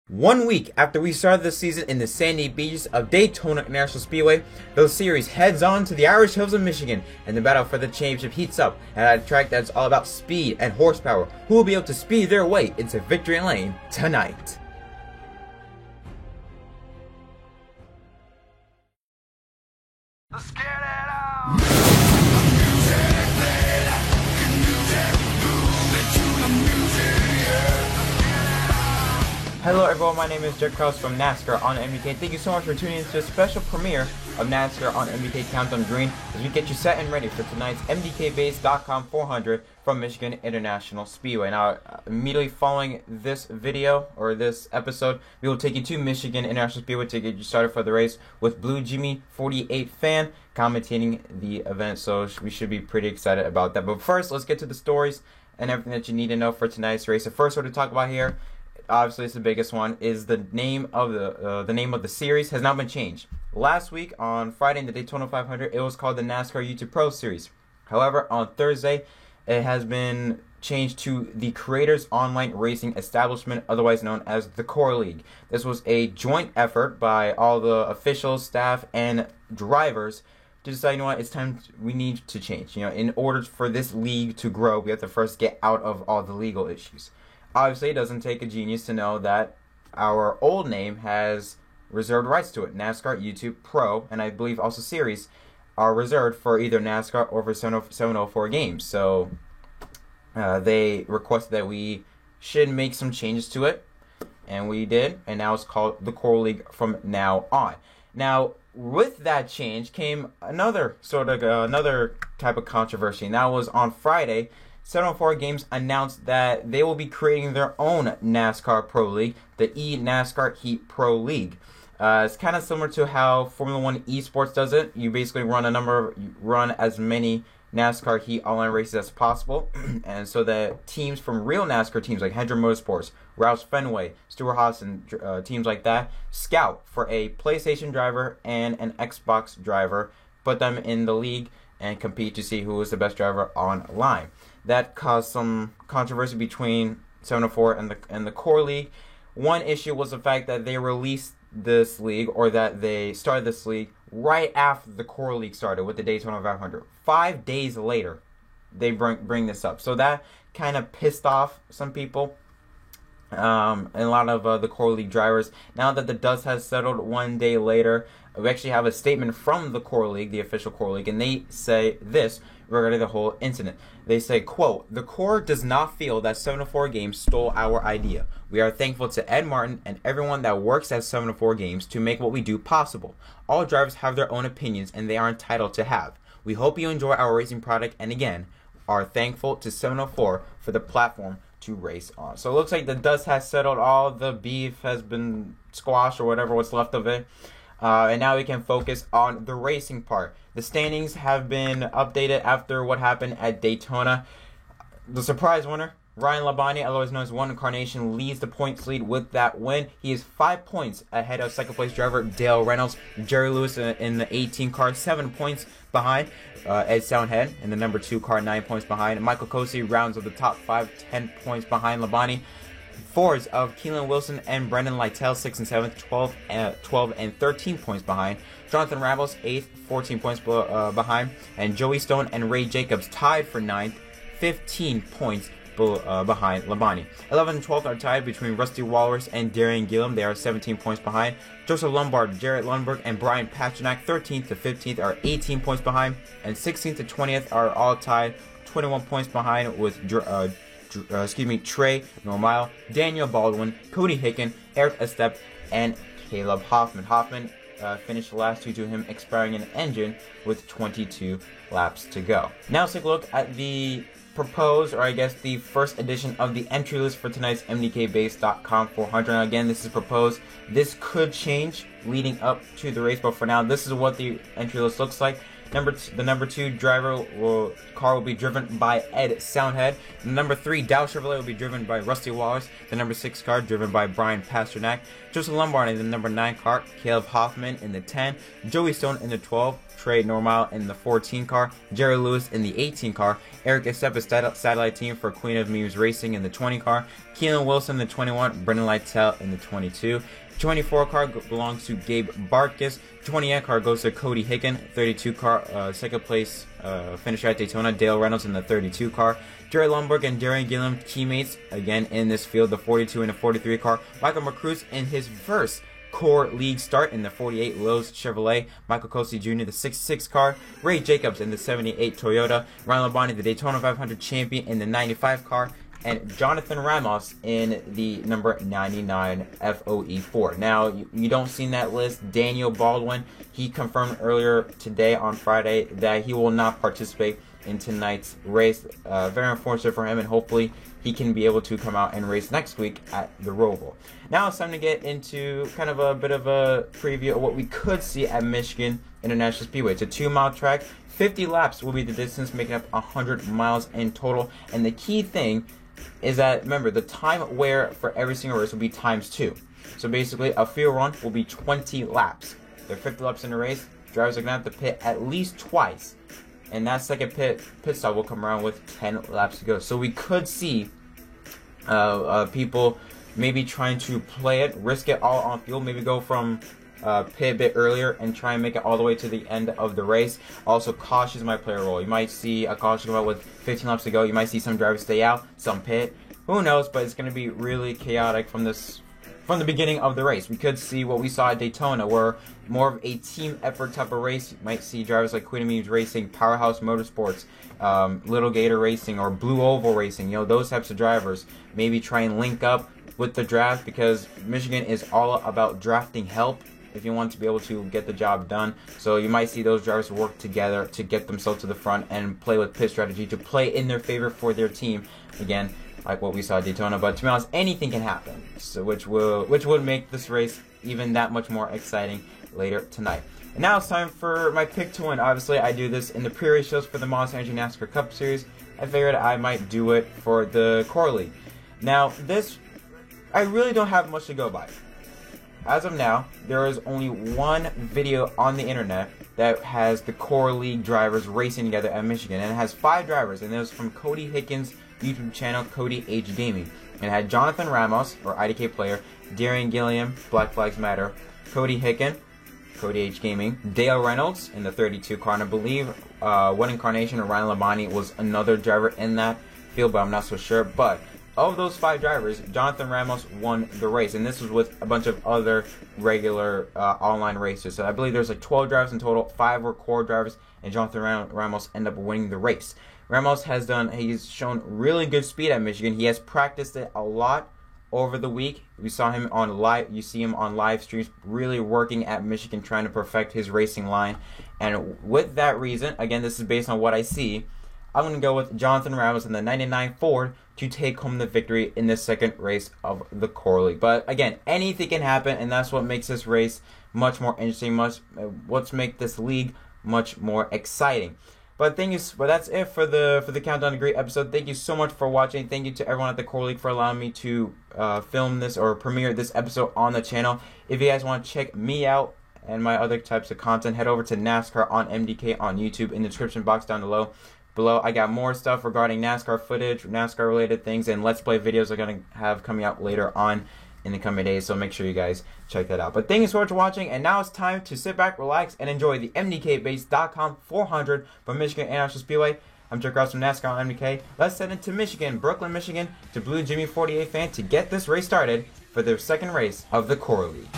1 week after we started the season in the sandy beaches of Daytona International Speedway, the series heads on to the Irish Hills of Michigan, and the battle for the championship heats up at a track that's all about speed and horsepower, who will be able to speed their way into victory lane tonight. Let's get it on! Hello everyone, my name is Jack Krause from NASCAR on MBK. Thank you so much for tuning in to a special premiere of NASCAR on MBK Countdown Green as we get you set and ready for tonight's MDKBase.com 400 from Michigan International Speedway. Now, immediately following this video, or this episode, we will take you to Michigan International Speedway to get you started for the race with Blue Jimmy 48 fan commentating the event, so we should be pretty excited about that. But first, let's get to the stories and everything that you need to know for tonight's race. The first one to talk about here, obviously it's the biggest one, is the name of the series has now been changed. Last week on Friday in the Daytona 500, it was called the NASCAR YouTube Pro Series. However, on Thursday, it has been changed to the Creators Online Racing Establishment, otherwise known as the Core League. This was a joint effort by all the officials, staff, and drivers to decide, you know what, it's time, we need to change. You know, in order for this league to grow, we have to first get out of all the legal issues. Obviously, it doesn't take a genius to know that our old name has reserved rights to it. NASCAR YouTube Pro, and I believe also Series, are reserved for either NASCAR or for 704 games. So they requested that we should make some changes to it, and we did, and now it's called the Core League from now on. Now, with that change came another type of controversy, and that was on Friday. 704 Games announced that they will be creating their own NASCAR Pro League, the eNASCAR Heat Pro League. It's kind of similar to how Formula One Esports does it. You basically run as many NASCAR Heat online races as possible, and so that teams from real NASCAR teams like Hendrick Motorsports, Roush Fenway, Stewart-Haas, and teams like that scout for a PlayStation driver and an Xbox driver, put them in the league, and compete to see who is the best driver online. That caused some controversy between 704 and the Core League. One issue was the fact that they released this league, or that they started this league right after the Core League started with the Daytona 500. 5 days later, they bring this up. So that kind of pissed off some people. And a lot of the Core League drivers. Now that the dust has settled 1 day later, we actually have a statement from the Core League, the official Core League, and they say this regarding the whole incident. They say, quote, "The Core does not feel that 704 Games stole our idea. We are thankful to Ed Martin and everyone that works at 704 Games to make what we do possible. All drivers have their own opinions and they are entitled to have. We hope you enjoy our racing product and again, are thankful to 704 for the platform to race on." So it looks like the dust has settled. All the beef has been squashed, or what's left of it. And now we can focus on the racing part. The standings have been updated after what happened at Daytona. The surprise winner, Ryan Labonte, otherwise known as One Incarnation, leads the points lead with that win. He is 5 points ahead of second place driver Dale Reynolds. Jerry Lewis in the 18 car, 7 points behind. Ed Soundhead in the number 2 car, 9 points behind. Michael Cosi rounds of the top 5, 10 points behind Labonte. Fours of Keelan Wilson and Brendan Lytle, 6th and 7th, 12 and 13 points behind. Jonathan Ramos, 8th, 14 points behind. And Joey Stone and Ray Jacobs tied for 9th, 15 points behind Labonte. 11 and 12 are tied between Rusty Walrus and Darian Gillum. They are 17 points behind. Joseph Lombard, Jarrett Lundberg, and Brian Pasternak, 13th to 15th, are 18 points behind. And 16th to 20th are all tied, 21 points behind, with Trey Normile, Daniel Baldwin, Cody Hicken, Eric Estep, and Caleb Hoffman. Hoffman finished the last two to him, expiring an engine with 22 laps to go. Now let's take a look at the proposed, or I guess the first edition of the entry list for tonight's MDKBase.com 400. Now again, this is proposed. This could change leading up to the race, but for now, this is what the entry list looks like. The number 2 car will be driven by Ed Soundhead. The number 3 Dow Chevrolet will be driven by Rusty Wallace. The number 6 car driven by Brian Pasternak. Joseph Lombard in the number 9 car. Caleb Hoffman in the 10. Joey Stone in the 12. Trey Normal in the 14 car, Jerry Lewis in the 18 car, Eric Estepes satellite team for Queen of Memes Racing in the 20 car, Keelan Wilson in the 21, Brendan Lytell in the 22. 24 car belongs to Gabe Barkus. 28 car goes to Cody Hicken. 32 car, second place finisher at Daytona, Dale Reynolds in the 32 car. Jerry Lomberg and Darian Gilliam teammates again in this field, the 42 and the 43 car. Michael McCruz in his first Core League start in the 48 Lowe's Chevrolet, Michael Kosey Jr. the 66 car, Ray Jacobs in the 78 Toyota, Ryan Labonte the Daytona 500 champion in the 95 car, and Jonathan Ramos in the number 99 FOE4. Now, you don't see in that list Daniel Baldwin. He confirmed earlier today on Friday that he will not participate in tonight's race. Very unfortunate for him, and hopefully he can be able to come out and race next week at the Roval. Now it's time to get into kind of a bit of a preview of what we could see at Michigan International Speedway. It's a 2-mile track. 50 laps will be the distance, making up 100 miles in total. And the key thing is that, remember, the time wear for every single race will be ×2. So basically, a field run will be 20 laps. There are 50 laps in the race. Drivers are going to have to pit at least twice. And that second pit stop will come around with 10 laps to go. So we could see people maybe trying to play it, risk it all on fuel, maybe go from pit a bit earlier and try and make it all the way to the end of the race. Also, cautions might play a role. You might see a caution come out with 15 laps to go. You might see some drivers stay out, some pit. Who knows? But it's going to be really chaotic from the beginning of the race. We could see what we saw at Daytona, where more of a team effort type of race. You might see drivers like Queen of Memes Racing, Powerhouse Motorsports, Little Gator Racing, or Blue Oval Racing. You know, those types of drivers maybe try and link up with the draft, because Michigan is all about drafting help if you want to be able to get the job done. So you might see those drivers work together to get themselves to the front and play with pit strategy to play in their favor for their team. Again, like what we saw at Daytona, but to be honest, anything can happen. So which would make this race even that much more exciting later tonight. And now it's time for my pick to win. Obviously, I do this in the pre-race shows for the Monster Energy NASCAR Cup Series. I figured I might do it for the Core League. Now, I really don't have much to go by. As of now, there is only one video on the internet that has the Core League drivers racing together at Michigan, and it has 5 drivers, and it was from Cody Hickens' YouTube channel, Cody H Gaming. And it had Jonathan Ramos, or IDK player, Darian Gilliam, Black Flags Matter, Cody Hicken, Cody H Gaming, Dale Reynolds in the 32 car, and I believe One Incarnation or Ryan Labonte was another driver in that field, but I'm not so sure. But of those 5 drivers, Jonathan Ramos won the race, and this was with a bunch of other regular online racers. So I believe there's like 12 drivers in total, 5 were core drivers, and Jonathan Ramos ended up winning the race. Ramos he's shown really good speed at Michigan. He has practiced it a lot over the week. You see him on live streams, really working at Michigan, trying to perfect his racing line. And with that reason, again, this is based on what I see, I'm going to go with Jonathan Ramos in the 99 Ford to take home the victory in the second race of the Core League. But again, anything can happen, and that's what makes this race much more interesting, what's make this league much more exciting. But that's it for the Countdown to Great episode. Thank you so much for watching. Thank you to everyone at the Core League for allowing me to film this or premiere this episode on the channel. If you guys want to check me out and my other types of content, head over to NASCAR on MDK on YouTube in the description box down below. I got more stuff regarding NASCAR footage, NASCAR related things, and Let's Play videos I'm going to have coming out later on in the coming days, so make sure you guys check that out. But thank you so much for watching, and now it's time to sit back, relax, and enjoy the MDKBase.com 400 from Michigan International Speedway. I'm Jack Ross from NASCAR on MDK. Let's head into Michigan, Brooklyn, Michigan, to Blue Jimmy 48 fan to get this race started for their second race of the Core League.